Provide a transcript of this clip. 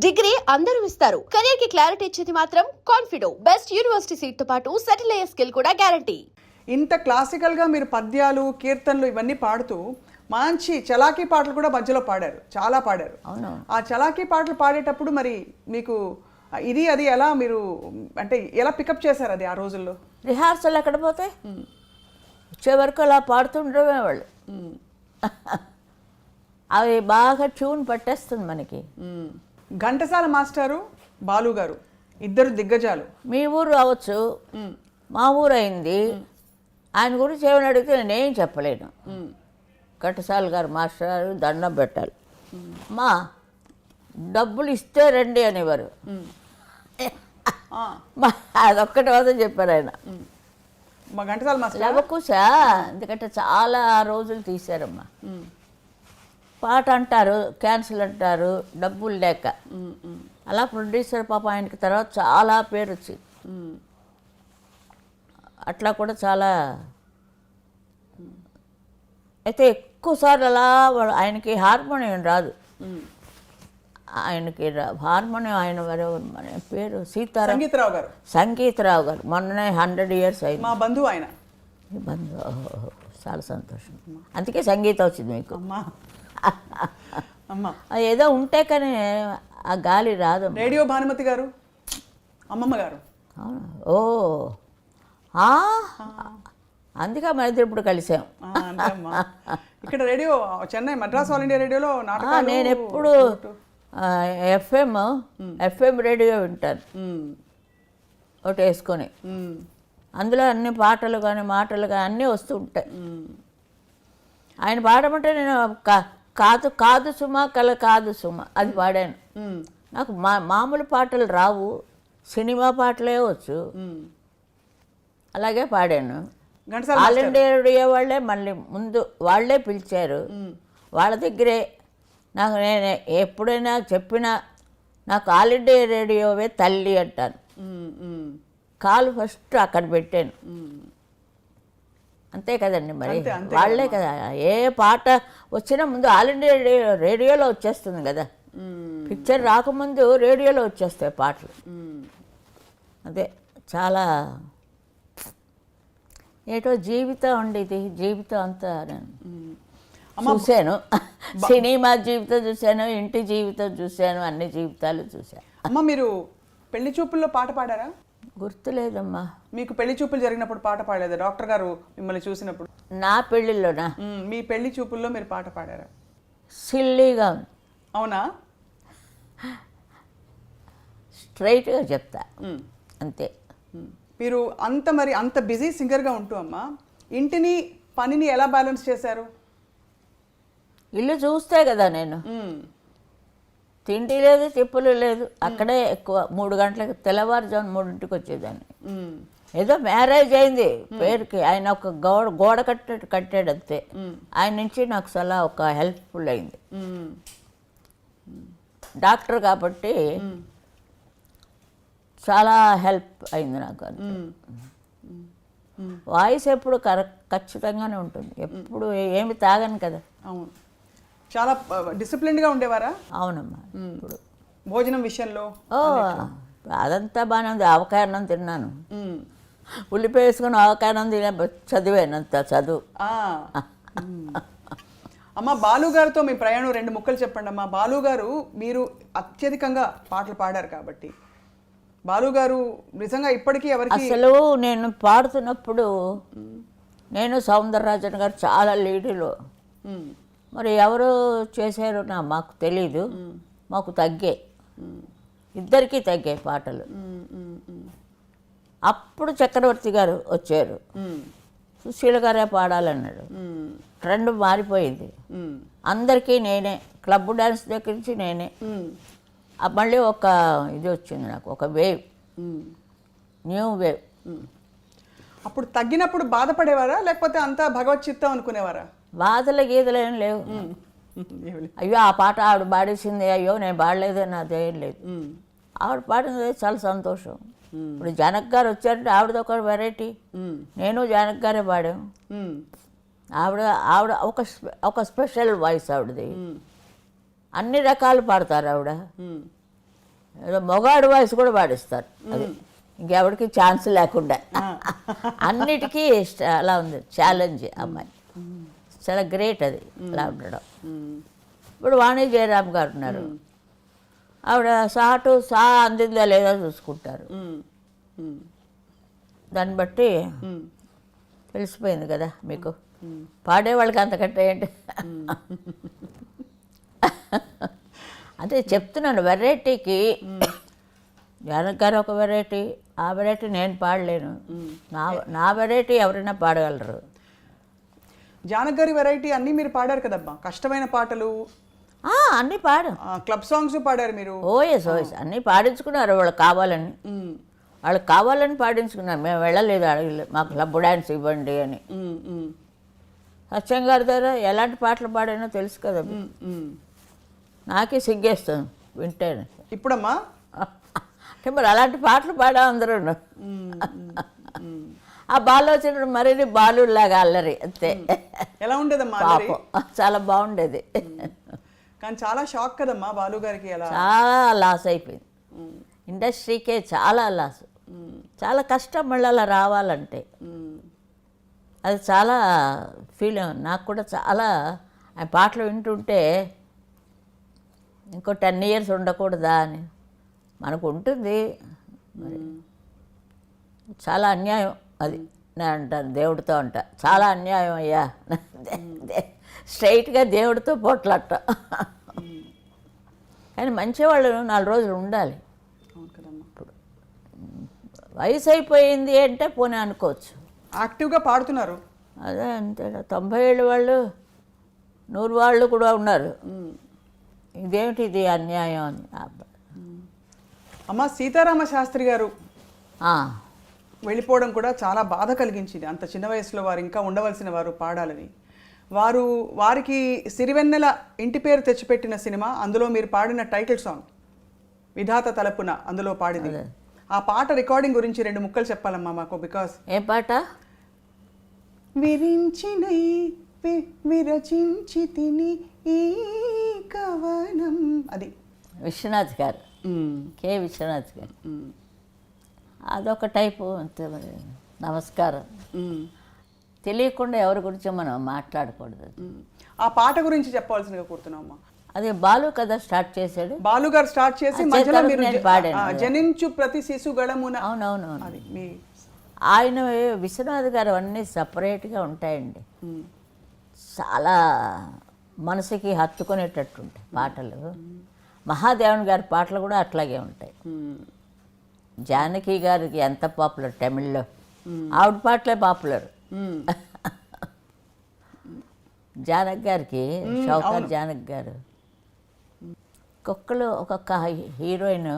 Degree అందరూ ఇస్తారు. Career కి క్లారిటీ ఇచ్చేది మాత్రం కాన్ఫిడో. బెస్ట్ యూనివర్సిటీ సీట్ తో పాటు సెటిల్ అయ్యే స్కిల్ కూడా గ్యారంటీ. ఇంత క్లాసికల్గా మీరు పద్యాలు కీర్తనలు ఇవన్నీ పాడుతూ మంచి చలాకీ పాటలు కూడా మధ్యలో పాడారు, చాలా పాడారు. అవును. ఆ చలాకీ పాటలు పాడేటప్పుడు మరి మీకు ఇది అది ఎలా మీరు అంటే ఎలా పికప్ చేశారు అది ఆ రోజుల్లో? రిహార్సల్ ఎక్కడ పోతే వచ్చే వరకు అలా పాడుతుండమే వాళ్ళు. అవి బాగా ట్యూన్ పట్టేస్తుంది మనకి. ఘంటసాల మాస్టారు, బాలు గారు ఇద్దరు దిగ్గజాలు. మీ ఊరు రావచ్చు, మా ఊరు అయింది. ఆయన గురించి ఏమైనా అడిగితే నేనేం చెప్పలేను. ఘంటసాల గారు మాస్టర్ గారు దండం పెట్టాలి. మా డబ్బులు ఇస్తే రండి అనేవారు. అదొక్కటి మాత్రం చెప్పారు ఆయన. మా ఘంటసాల మాస్టర్ లవకుశా, ఎందుకంటే చాలా రోజులు తీశారమ్మా. పాట అంటారు, క్యాన్సిల్ అంటారు, డబ్బులు లేక. అలా ప్రొడ్యూసర్ పాప ఆయనకి తర్వాత చాలా పేరు వచ్చింది. అట్లా కూడా చాలా అయితే ఎక్కువసార్లు అలా ఆయనకి హార్మోనియం రాదు. ఆయనకి హార్మోనియం ఆయన మన పేరు సంగీతరావు గారు. సంగీతరావు గారు మొన్ననే 100 years అయింది. మా బంధువు ఆయన. మీ బంధువు, చాలా సంతోషం. అందుకే సంగీతం వచ్చింది మీకు. ఏదో ఉంటే కానీ ఆ గాలి రాదు. రేడియో భానుమతి గారు, అమ్మమ్మ గారు. ఓ అందుకే మన ఇద్దరు ఇప్పుడు కలిసాం. ఇక్కడ radio Chennai Madras all India రేడియోలో నాటకాలు. నేను ఎప్పుడు ఎఫ్ఎం రేడియో వింటాను ఒకటి వేసుకొని. అందులో అన్ని పాటలు కానీ మాటలు కానీ అన్నీ వస్తూ ఉంటాయి. ఆయన పాడమంటే నేను కాదు కాదు సుమ కల కాదు సుమ అది పాడాను. నాకు మామూలు పాటలు రావు, సినిమా పాటలే వచ్చు. అలాగే పాడాను. ఆల్ ఇండియా రేడియో వాళ్ళే మళ్ళీ ముందు వాళ్ళే పిలిచారు. వాళ్ళ దగ్గరే నాకు నేను ఎప్పుడైనా చెప్పినా నాకు ఆల్ ఇండియా రేడియోవే తల్లి అంటాను. కాలు ఫస్ట్ అక్కడ పెట్టాను. అంతే కదండి, మరి వాళ్ళే కదా. ఏ పాట వచ్చినా ముందు ఆల్ ఇండియా రేడియోలో వచ్చేస్తుంది కదా. పిక్చర్ రాకముందు రేడియోలో వచ్చేస్తాయి పాటలు. అదే చాలా ఏటో జీవితం అండి ఇది. జీవితం అంతా నేను చూశాను. సినిమా జీవితం చూశాను, ఇంటి జీవితం చూశాను, అన్ని జీవితాలు చూశాను. అమ్మ మీరు పెళ్లి చూపుల్లో పాట పాడారా? గుర్తులేదమ్మా. మీకు పెళ్లి చూపులు జరిగినప్పుడు పాట పాడలేదా డాక్టర్ గారు మిమ్మల్ని చూసినప్పుడు? నా పెళ్ళిళ్ళోనా? మీ పెళ్లి చూపుల్లో మీరు పాట పాడారా? సిల్లీగా ఉంది. అవునా? స్ట్రైట్గా చెప్తా అంతే. మీరు అంత బిజీ సింగర్గా ఉంటూ అమ్మా ఇంటిని పనిని ఎలా బ్యాలెన్స్ చేశారు? ఇల్లు చూస్తే కదా నేను. తిండి లేదు, తిప్పులు లేదు. అక్కడే ఎక్కువ 3 గంటలకు తెల్లవారుజాము 3ంటికి వచ్చేదాన్ని. ఏదో మ్యారేజ్ అయింది పేరుకి. ఆయన ఒక గోడ కట్టాడు అంతే. ఆయన నుంచి నాకు చాలా ఒక హెల్ప్ఫుల్ అయింది. డాక్టర్ కాబట్టి చాలా హెల్ప్ అయింది నాకు. వాయిస్ ఎప్పుడు ఖచ్చితంగానే ఉంటుంది. ఎప్పుడు ఏమి తాగను కదా. అవును. చాలా డిసిప్లిన్డ్గా ఉండేవారా? అవునమ్మా. ఇప్పుడు భోజనం విషయంలో అదంతా బాగానే ఉంది. ఆవకాయ అన్నం తిన్నాను, ఉల్లిపాయ వేసుకొని ఆవకాయ అన్నం తిన చదివానంత చదువు. అమ్మ బాలు గారితో మీ ప్రయాణం 2 ముక్కలు చెప్పండి అమ్మా. బాలు గారు మీరు అత్యధికంగా పాటలు పాడారు కాబట్టి బాలు గారు నిజంగా ఇప్పటికీ ఎవరికి అసలు నేను పాడుతున్నప్పుడు నేను సౌందరరాజన్ గారు చాలా లీడులో. మరి ఎవరు చేశారో మాకు తెలీదు. మాకు తగ్గాయి, ఇద్దరికీ తగ్గాయి పాటలు. అప్పుడు చక్రవర్తి గారు వచ్చారు. సుశీల గారే పాడాలన్నాడు. ట్రెండ్ మారిపోయింది. అందరికీ నేనే, క్లబ్ డ్యాన్స్ దగ్గర నుంచి నేనే. మళ్ళీ ఒక ఇది వచ్చింది నాకు, ఒక వేవ్, న్యూ వేవ్. అప్పుడు తగ్గినప్పుడు బాధపడేవారా లేకపోతే అంతా భగవత్ చిత్తం అనుకునేవారా? బాధలు గీతలు ఏం లేవు. అయ్యో ఆ పాట ఆవిడ పాడేసింది, అయ్యో నేను పాడలేదని అదేం లేదు. ఆవిడ పాడినది చాలా సంతోషం. ఇప్పుడు జానక్ గారు వచ్చారంటే ఆవిడది ఒక వెరైటీ, నేను జానక్ గారే పాడాం. ఆవిడ ఆవిడ ఒక స్పెషల్ వాయిస్ ఆవిడది. అన్ని రకాలు పాడతారు ఆవిడ. ఏదో మొగాడు వాయిస్ కూడా పాడిస్తారు అది ఇంకెవరికి ఛాన్స్ లేకుండా అన్నిటికీ అలా ఉంది ఛాలెంజ్ అమ్మాయి చాలా గ్రేట్ అది అలా ఉండడం. ఇప్పుడు వాణి జయరామ్ గారు ఉన్నారు, ఆవిడ సా అందిందా లేదా చూసుకుంటారు. దాన్ని బట్టి తెలిసిపోయింది కదా మీకు, పాడేవాళ్ళకి అంతకంటే ఏంటి. అదే చెప్తున్నాను, వెరైటీకి జానకి గారు ఒక వెరైటీ, ఆ వెరైటీ నేను పాడలేను. నా వెరైటీ ఎవరైనా పాడగలరు. జానకి గారి వెరైటీ అన్నీ మీరు పాడారు కదమ్మా, కష్టమైన పాటలు అన్నీ పాడు, క్లబ్ సాంగ్స్ పాడారు మీరు. ఓఎస్ అన్నీ పాడించుకున్నారు వాళ్ళకి కావాలని, వాళ్ళకి కావాలని పాడించుకున్నారు. మేము వెళ్ళలేదు, అడగలేదు మాకు క్లబ్ డ్యాన్స్ ఇవ్వండి అని. సత్యం గారి దగ్గర ఎలాంటి పాటలు పాడానో తెలుసు కదా, నాకే సిగ్గేస్తుంది వింటేనే. ఇప్పుడమ్మా అంటే మరి అలాంటి పాటలు పాడా అందరూ. ఆ బాలు వచ్చినప్పుడు మరీ బాలులాగా అల్లరి అంతే. ఎలా ఉండేదమ్మా? పాపం చాలా బాగుండేది, కానీ చాలా షాక్ కదమ్మా బాలు గారికి. అలా చాలా లాస్ అయిపోయింది ఇండస్ట్రీకే, చాలా లాస్, చాలా కష్టం మళ్ళీ అలా రావాలంటే. అది చాలా ఫీల్ నాకు కూడా చాలా. ఆ పాటలు వింటుంటే ఇంకో 10 years ఉండకూడదా అని మనకు ఉంటుంది. మరి చాలా అన్యాయం అది, నేను అంటాను దేవుడితో అంట, చాలా అన్యాయం అయ్యా, స్ట్రైట్గా దేవుడితో పోట్లాట. కానీ మంచివాళ్ళు 4 రోజులు ఉండాలి. ఇప్పుడు వయసు అయిపోయింది అంటే పోనీ అనుకోవచ్చు. యాక్టివ్గా పాడుతున్నారు. అదే అంతే, 90 ఏళ్ళ వాళ్ళు 100 వాళ్ళు కూడా ఉన్నారు. ఇదేమిటి ఇది అన్యాయం అని. అమ్మ సీతారామ శాస్త్రి గారు వెళ్ళిపోవడం కూడా చాలా బాధ కలిగించింది. అంత చిన్న వయసులో వారు ఇంకా ఉండవలసిన వారు పాడాలని. వారికి సిరివెన్నెల ఇంటి పేరు తెచ్చిపెట్టిన సినిమా, అందులో మీరు పాడిన టైటిల్ సాంగ్ విధాత తలపున అందులో పాడింది. ఆ పాట రికార్డింగ్ గురించి 2 ముక్కలు చెప్పాలమ్మా మాకు. బికాస్ ఏ పాట? విరించినై విరచించి తిని ఈ కవనం, అది విశ్వనాథ్ గారు, కే విశ్వనాథ్ గారు. అదొక టైపు అంతే. మరి నమస్కారం. తెలియకుండా ఎవరి గురించి మనం మాట్లాడకూడదు. ఆ పాట గురించి చెప్పాల్సిందిగా కోరుతున్నామమ్మా. అదే బాలు కదా స్టార్ట్ చేశాడు, బాలు గారు స్టార్ట్ చేసి మధ్యలో మీరు పాడాను జనించు ప్రతి శిశుగళమున. అవునవునవును. అది మీ ఆయన విశ్వనాథ్ గారు అన్నీ సపరేట్గా ఉంటాయండి, చాలా మనసుకి హత్తుకునేటట్టు ఉంటాయి పాటలు. మహాదేవన్ గారి పాటలు కూడా అట్లాగే ఉంటాయి. జానకి గారికి ఎంత పాపులర్ తమిళ్లో, ఆవిడ పాటలే పాపులర్. జానక్ గారికి, షౌకర్ జానక్ గారు, ఒక్కొక్కరు ఒక్కొక్క హీరోయిన్